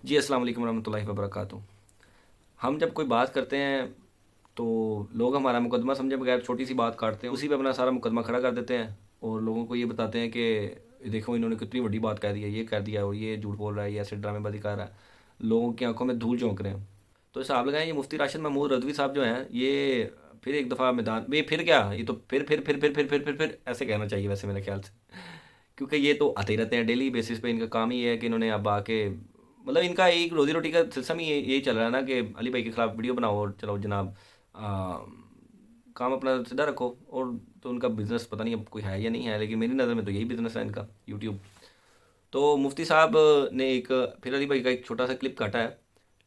جی السلام علیکم ورحمۃ اللہ وبرکاتہ۔ ہم جب کوئی بات کرتے ہیں تو لوگ ہمارا مقدمہ سمجھے بغیر چھوٹی سی بات کاٹتے ہیں، اسی پہ اپنا سارا مقدمہ کھڑا کر دیتے ہیں اور لوگوں کو یہ بتاتے ہیں کہ دیکھو انہوں نے کتنی بڑی بات کہہ دی ہے، یہ کہہ دیا اور یہ جھوٹ بول رہا ہے، یہ ایسے ڈرامے بازی کر رہا ہے، لوگوں کی آنکھوں میں دھول جھونک رہے ہیں۔ تو حساب لگائیں یہ مفتی راشد محمود رضوی صاحب جو ہیں یہ پھر ایک دفعہ میدان، یہ پھر کیا، یہ تو پھر ایسے کہنا چاہیے ویسے میرے خیال سے، کیونکہ یہ تو آتے ہی رہتے ہیں ڈیلی بیسس پہ، ان کا کام ہی ہے کہ انہوں نے اب آ کے مطلب ان کا ایک روزی روٹی کا سلسلہ ہی یہی چل رہا ہے نا کہ علی بھائی کے خلاف ویڈیو بناؤ اور چلو جناب کام اپنا سیدھا رکھو۔ اور تو ان کا بزنس پتہ نہیں اب کوئی ہے یا نہیں ہے، لیکن میری نظر میں تو یہی بزنس ہے ان کا، یوٹیوب۔ تو مفتی صاحب نے ایک پھر علی بھائی کا ایک چھوٹا سا کلپ کاٹا ہے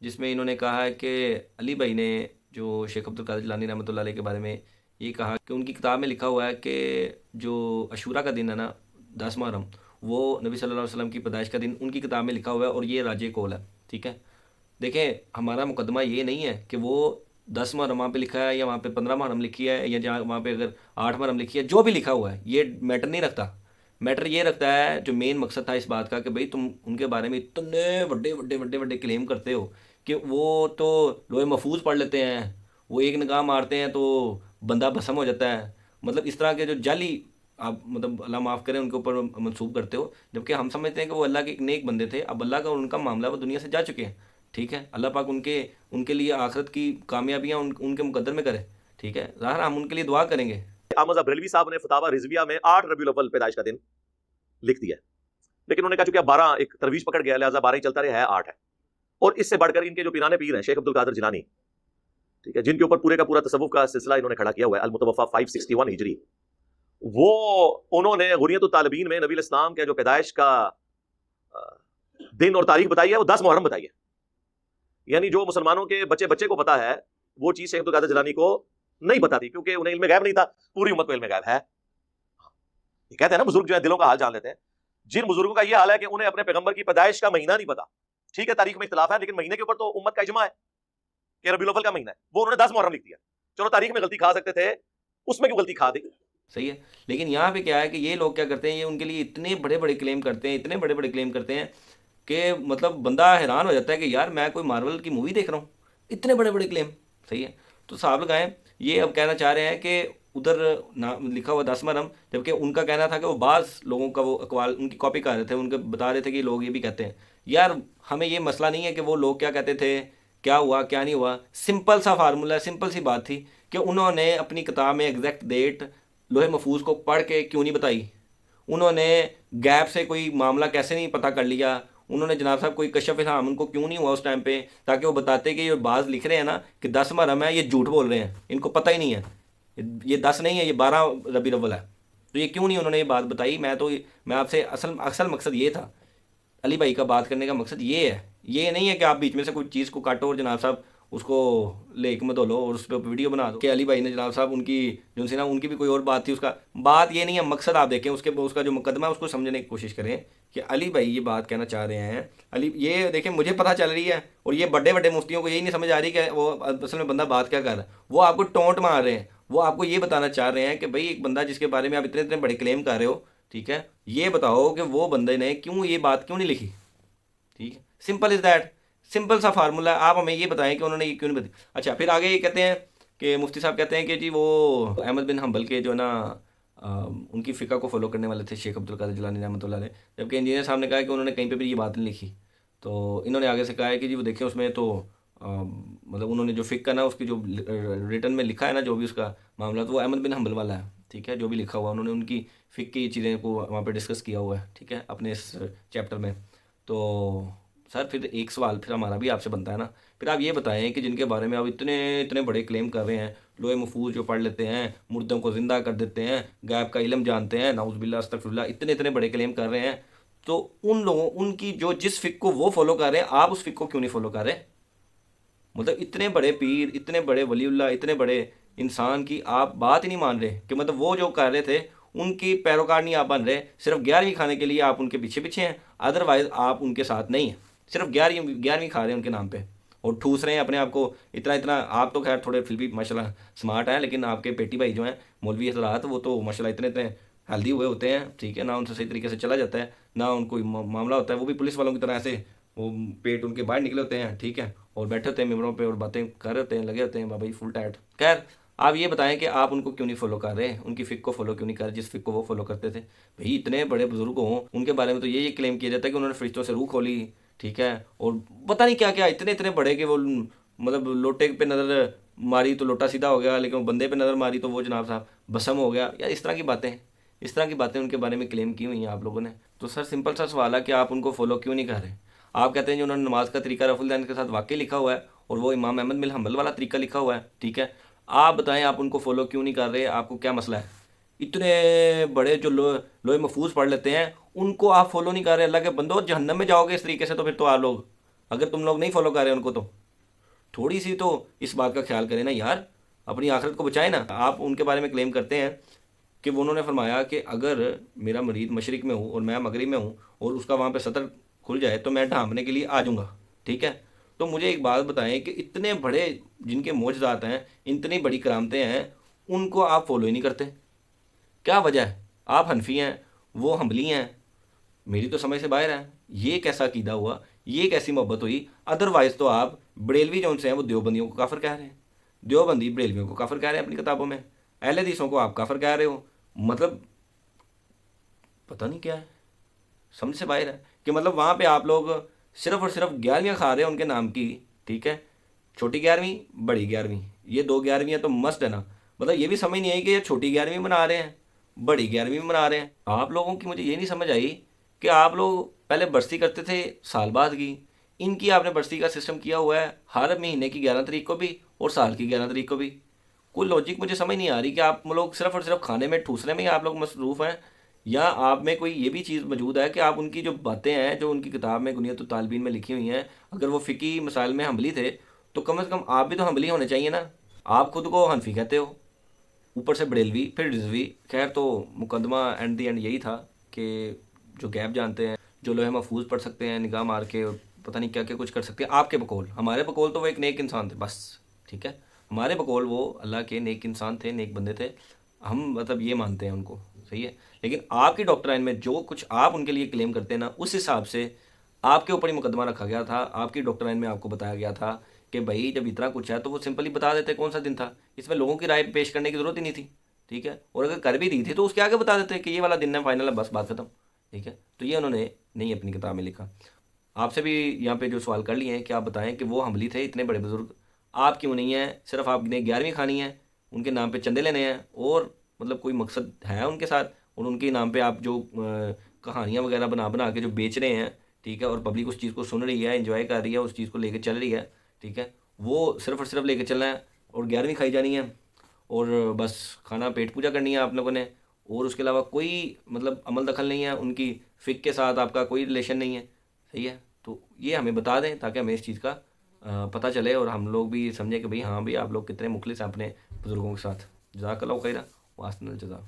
جس میں انہوں نے کہا ہے کہ علی بھائی نے جو شیخ عبد القادر جیلانی رحمۃ اللہ علیہ کے بارے میں یہ کہا کہ ان کی کتاب میں لکھا ہوا ہے کہ جو عاشورہ کا دن ہے نا، 10 محرم، وہ نبی صلی اللہ علیہ وسلم کی پیدائش کا دن ان کی کتاب میں لکھا ہوا ہے اور یہ راج کول ہے، ٹھیک ہے۔ دیکھیں ہمارا مقدمہ یہ نہیں ہے کہ وہ 10 محرم وہاں پہ لکھا ہے یا وہاں پہ 15 محرم لکھی ہے یا جہاں وہاں پہ اگر 8 محرم لکھی ہے، جو بھی لکھا ہوا ہے یہ میٹر نہیں رکھتا۔ میٹر یہ رکھتا ہے جو مین مقصد تھا اس بات کا کہ بھئی تم ان کے بارے میں اتنے بڑے کلیم کرتے ہو کہ وہ تو لوہے محفوظ پڑھ لیتے ہیں، وہ ایک نگاہ مارتے ہیں تو بندہ بھسم ہو جاتا ہے، مطلب اس طرح کے جو جعلی آپ مطلب اللہ معاف کریں ان کے اوپر منسوب کرتے ہو، جبکہ ہم سمجھتے ہیں کہ وہ اللہ کے ایک نیک بندے تھے، اب اللہ کا اور ان کا معاملہ وہ دنیا سے جا چکے ہیں، ٹھیک ہے۔ اللہ پاک ان کے لیے آخرت کی کامیابیاں ان کے مقدر میں کرے، ٹھیک ہے، ظاہر ہم ان کے لیے دعا کریں گے۔ احمد بریلوی صاحب نے فتاوی رضویہ میں 8 ربیع الاول پیدائش کا دن لکھ دیا ہے، لیکن انہوں نے کہا چونکہ اب 12 ایک ترویج پکڑ گیا لہٰذا 12 ہی چلتا رہے، ہے 8 ہے۔ اور اس سے بڑھ کر ان کے جو پیرانے پیر ہیں شیخ عبد القادر جیلانی، ٹھیک ہے، جن کے اوپر پورے کا پورا تصوف کا سلسلہ انہوں نے کھڑا کیا ہوا ہے، المتوفا 561 ہجری، وہ انہوں نے غنیت الطالبین میں نبی الاسلام کے جو پیدائش کا دن اور تاریخ بتائی ہے وہ 10 محرم بتائی ہے۔ یعنی جو مسلمانوں کے بچے بچے کو پتا ہے وہ چیز شیخ عبد القادر جیلانی کو نہیں پتا تھی، کیونکہ انہیں علم غیب نہیں تھا، پوری امت کو علم غیب ہے۔ یہ کہتے ہیں نا بزرگ جو ہے دلوں کا حال جان لیتے ہیں، جن بزرگوں کا یہ حال ہے کہ انہیں اپنے پیغمبر کی پیدائش کا مہینہ نہیں پتا، ٹھیک ہے تاریخ میں اختلاف ہے لیکن مہینے کے اوپر تو امت کا اجماع ہے کہ ربیع الاول کا مہینہ ہے، وہ انہوں نے 10 محرم لکھ دیا۔ چلو تاریخ میں غلطی کھا سکتے تھے، اس میں کیوں غلطی کھا دی؟ صحیح ہے، لیکن یہاں پہ کیا ہے کہ یہ لوگ کیا کرتے ہیں، یہ ان کے لیے اتنے بڑے کلیم کرتے ہیں، اتنے بڑے کلیم کرتے ہیں کہ مطلب بندہ حیران ہو جاتا ہے کہ یار میں کوئی مارول کی مووی دیکھ رہا ہوں، اتنے بڑے کلیم، صحیح ہے۔ تو صاحب لگائیں یہ اب کہنا چاہ رہے ہیں کہ ادھر لکھا ہوا 10 محرم، جبکہ ان کا کہنا تھا کہ وہ بعض لوگوں کا وہ اقوال ان کی کاپی کر رہے تھے، ان کے بتا رہے تھے کہ لوگ یہ بھی کہتے ہیں۔ یار ہمیں یہ مسئلہ نہیں ہے کہ وہ لوگ کیا کہتے تھے، کیا ہوا کیا نہیں ہوا، سمپل سا فارمولہ ہے، سمپل سی بات تھی کہ انہوں نے اپنی کتاب میں ایگزیکٹ ڈیٹ لوہے محفوظ کو پڑھ کے کیوں نہیں بتائی، انہوں نے گیپ سے کوئی معاملہ کیسے نہیں پتہ کر لیا، انہوں نے جناب صاحب کوئی کشف الہام ان کو کیوں نہیں ہوا اس ٹائم پہ، تاکہ وہ بتاتے کہ یہ بعض لکھ رہے ہیں نا کہ 10 محرم ہے، یہ جھوٹ بول رہے ہیں، ان کو پتہ ہی نہیں ہے، یہ 10 نہیں ہے، یہ 12 ربیع الاول ہے، تو یہ کیوں نہیں انہوں نے یہ بات بتائی۔ میں آپ سے اصل مقصد یہ تھا، علی بھائی کا بات کرنے کا مقصد یہ ہے، یہ نہیں ہے کہ آپ بیچ میں سے کوئی چیز کو کاٹو اور جناب صاحب اس کو لے حکمت ہو لو اور اس پہ ویڈیو بنا دو کہ علی بھائی نے جناب صاحب ان کی جو سی نا ان کی بھی کوئی اور بات تھی، اس کا بات یہ نہیں ہے، مقصد آپ دیکھیں اس کا جو مقدمہ ہے اس کو سمجھنے کی کوشش کریں کہ علی بھائی یہ بات کہنا چاہ رہے ہیں۔ علی یہ دیکھیں مجھے پتہ چل رہی ہے اور یہ بڑے مفتیوں کو یہی نہیں سمجھ آ رہی کہ وہ اصل میں بندہ بات کیا کر رہا ہے، وہ آپ کو ٹونٹ مار رہے ہیں، وہ آپ کو یہ بتانا چاہ رہے ہیں کہ بھائی ایک بندہ جس کے بارے میں آپ اتنے بڑے کلیم کر رہے ہو، ٹھیک ہے، یہ بتاؤ کہ وہ بندے نے کیوں یہ بات کیوں نہیں لکھی، ٹھیک ہے، سمپل از دیٹ، سمپل سا فارمولہ ہے، آپ ہمیں یہ بتائیں کہ انہوں نے یہ کیوں نہیں بتائی۔ اچھا پھر آگے یہ کہتے ہیں کہ مفتی صاحب کہتے ہیں کہ جی وہ احمد بن حنبل کے جو ہے نا ان کی فقہ کو فالو کرنے والے تھے شیخ عبد القادر جیلانی رحمۃ اللہ علیہ، جبکہ انجینئر صاحب نے کہا کہ انہوں نے کہیں پہ بھی یہ بات نہیں لکھی، تو انہوں نے آگے سے کہا ہے کہ جی وہ دیکھیں اس میں تو مطلب انہوں نے جو فقہ نا اس کی جو ریٹن میں لکھا ہے نا جو بھی اس کا معاملہ، تو وہ احمد بن حنبل والا ہے، ٹھیک ہے، جو بھی لکھا ہوا انہوں نے ان کی فقہ کی چیزیں کو وہاں پہ ڈسکس کیا ہوا ہے، ٹھیک ہے، اپنے اس چیپٹر میں۔ تو سر پھر ایک سوال پھر ہمارا بھی آپ سے بنتا ہے نا، پھر آپ یہ بتائیں کہ جن کے بارے میں آپ اتنے بڑے کلیم کر رہے ہیں، لوہے محفوظ جو پڑھ لیتے ہیں، مردوں کو زندہ کر دیتے ہیں، غیب کا علم جانتے ہیں، نعوذ باللہ استغفر اللہ، اتنے بڑے کلیم کر رہے ہیں، تو ان کی جو جس فقہ کو وہ فالو کر رہے ہیں آپ اس فقہ کو کیوں نہیں فالو کر رہے؟ مطلب اتنے بڑے پیر، اتنے بڑے ولی اللہ، اتنے بڑے انسان کی آپ بات ہی نہیں مان رہے کہ مطلب وہ جو کر رہے تھے ان کی پیروکار نہیں آپ بن رہے، صرف 11ویں کھانے کے لیے آپ ان کے پیچھے ہیں، ادروائز آپ ان کے ساتھ نہیں ہیں، صرف 11ویں کھا رہے ہیں ان کے نام پہ اور ٹھوس رہے ہیں اپنے آپ کو اتنا۔ آپ تو خیر تھوڑے پھر بھی ماشاء اللہ سمارٹ ہیں، لیکن آپ کے پیٹی بھائی جو ہیں مولوی حضرات وہ تو ماشاء اللہ اتنے ہیلدی ہوئے ہوتے ہیں، ٹھیک ہے، نہ ان سے صحیح طریقے سے چلا جاتا ہے، نہ ان کو معاملہ ہوتا ہے، وہ بھی پولیس والوں کی طرح ایسے وہ پیٹ ان کے باہر نکلے ہوتے ہیں، ٹھیک ہے، اور بیٹھے ہوتے ہیں ممبروں پہ اور باتیں کر رہے ہوتے ہیں، لگے ہوتے ہیں بابا جی فل ٹائٹ. خیر آپ یہ بتائیں کہ آپ ان کو کیوں نہیں فالو کر رہے، ان کی فک کو فالو کیوں نہیں کر رہے جس فک کو وہ فالو کرتے تھے. بھائی اتنے بڑے بزرگ ہوں ان کے بارے میں تو یہ کلیم کیا جاتا ہے کہ انہوں نے فرشتوں سے روح کھولی، ٹھیک ہے، اور پتہ نہیں کیا کیا اتنے اتنے بڑے کہ وہ مطلب لوٹے پہ نظر ماری تو لوٹا سیدھا ہو گیا، لیکن وہ بندے پہ نظر ماری تو وہ جناب صاحب بسم ہو گیا. یا اس طرح کی باتیں، اس طرح کی باتیں ان کے بارے میں کلیم کی ہوئی ہیں آپ لوگوں نے. تو سر سمپل سا سوال ہے کہ آپ ان کو فالو کیوں نہیں کر رہے. آپ کہتے ہیں جو انہوں نے نماز کا طریقہ رفع الدین کے ساتھ واقعی لکھا ہوا ہے اور وہ امام احمد بن حنبل والا طریقہ لکھا ہوا ہے، ٹھیک ہے، آپ بتائیں آپ ان کو فالو کیوں نہیں کر رہے، آپ کو کیا مسئلہ ہے. اتنے بڑے جو لوہے محفوظ پڑھ لیتے ہیں ان کو آپ فالو نہیں کر رہے. اللہ کے بندو جہنم میں جاؤ گے اس طریقے سے تو پھر تو آپ لوگ، اگر تم لوگ نہیں فالو کر رہے ان کو تو تھوڑی سی تو اس بات کا خیال کریں نا یار، اپنی آخرت کو بچائیں نا. آپ ان کے بارے میں کلیم کرتے ہیں کہ وہ انہوں نے فرمایا کہ اگر میرا مریض مشرق میں ہوں اور میں مغرب میں ہوں اور اس کا وہاں پہ سطر کھل جائے تو میں ڈھانپنے کے لیے آ جاؤں گا، ٹھیک ہے. تو مجھے ایک بات بتائیں کہ اتنے بڑے جن کے معجزات ہیں، اتنی بڑی کرامتیں ہیں، ان کو آپ فالو ہی نہیں کرتے. کیا وجہ ہے؟ آپ حنفی ہیں، وہ حنبلی ہیں، میری تو سمجھ سے باہر ہے. یہ کیسا عقیدہ ہوا، یہ کیسی محبت ہوئی. ادروائز تو آپ بریلوی جو ان سے ہیں وہ دیوبندیوں کو کافر کہہ رہے ہیں، دیوبندی بریلویوں کو کافر کہہ رہے ہیں اپنی کتابوں میں، اہل حدیثوں کو آپ کافر کہہ رہے ہو. مطلب پتہ نہیں کیا ہے، سمجھ سے باہر ہے کہ مطلب وہاں پہ آپ لوگ صرف اور صرف گیارہویں کھا رہے ہیں ان کے نام کی، ٹھیک ہے، چھوٹی گیارہویں بڑی گیارہویں، یہ دو گیارہویں تو مسٹ ہے نا. مطلب یہ بھی سمجھ نہیں آئی کہ یہ چھوٹی گیارہویں منا رہے ہیں بڑی گیارہویں منا رہے ہیں. آپ لوگوں کی مجھے یہ نہیں سمجھ آئی کہ آپ لوگ پہلے برسی کرتے تھے سال بعد کی، ان کی آپ نے برسی کا سسٹم کیا ہوا ہے ہر مہینے کی 11 تاریخ کو بھی اور سال کی 11 تاریخ کو بھی. کوئی لوجک مجھے سمجھ نہیں آ رہی کہ آپ لوگ صرف اور صرف کھانے میں ٹھوسنے میں ہی آپ لوگ مصروف ہیں، یا آپ میں کوئی یہ بھی چیز موجود ہے کہ آپ ان کی جو باتیں ہیں جو ان کی کتاب میں غنیت الطالبین میں لکھی ہوئی ہیں، اگر وہ فقی مسائل میں حنبلی تھے تو کم از کم آپ بھی تو حنبلی ہونے چاہیے نا. آپ خود کو حنفی کہتے ہو، اوپر سے بریلوی پھر رضوی. خیر تو مقدمہ اینڈ دی اینڈ یہی تھا کہ جو گیپ جانتے ہیں، جو لوہے محفوظ پڑھ سکتے ہیں نگاہ مار کے، اور پتہ نہیں کیا کیا کچھ کر سکتے ہیں آپ کے بقول. ہمارے بقول تو وہ ایک نیک انسان تھے بس، ٹھیک ہے، ہمارے بقول وہ اللہ کے نیک انسان تھے، نیک بندے تھے، ہم مطلب یہ مانتے ہیں ان کو، صحیح ہے. لیکن آپ کی ڈاکٹرائن میں جو کچھ آپ ان کے لیے کلیم کرتے ہیں نا، اس حساب سے آپ کے اوپر ہی مقدمہ رکھا گیا تھا. آپ کی ڈاکٹرائن میں آپ کو بتایا گیا تھا کہ بھائی جب اتنا کچھ ہے تو وہ سمپلی بتا دیتے کون سا دن تھا، اس میں لوگوں کی رائے پیش کرنے کی ضرورت ہی نہیں تھی، ٹھیک ہے. اور اگر کر بھی دی تھی تو اس کے آگے بتا دیتے کہ یہ والا دن ہے، فائنل ہے، بس بات ختم، ٹھیک ہے. تو یہ انہوں نے نہیں اپنی کتاب میں لکھا. آپ سے بھی یہاں پہ جو سوال کر لیے ہیں کہ آپ بتائیں کہ وہ حنبلی تھے اتنے بڑے بزرگ، آپ کیوں نہیں ہیں، صرف آپ نے 11ویں کھانی ہے، ان کے نام پہ چندے لینے ہیں، اور مطلب کوئی مقصد ہے ان کے ساتھ، اور ان کے نام پہ آپ جو کہانیاں وغیرہ بنا بنا کے جو بیچ رہے ہیں، ٹھیک ہے، اور پبلک اس چیز کو سن رہی ہے، انجوائے کر رہی ہے، اس چیز کو لے کے چل رہی ہے، ٹھیک ہے، وہ صرف اور صرف لے کے چلنا ہے اور 11ویں کھائی جانی ہے، اور بس کھانا پیٹ پوجا کرنی ہے آپ لوگوں نے، اور اس کے علاوہ کوئی مطلب عمل دخل نہیں ہے ان کی فک کے ساتھ، آپ کا کوئی ریلیشن نہیں ہے، صحیح ہے. تو یہ ہمیں بتا دیں تاکہ ہمیں اس چیز کا پتہ چلے اور ہم لوگ بھی سمجھیں کہ بھئی ہاں بھئی آپ لوگ کتنے مخلص ہیں اپنے بزرگوں کے ساتھ. جزاک اللہ خیرہ واسن الجزا.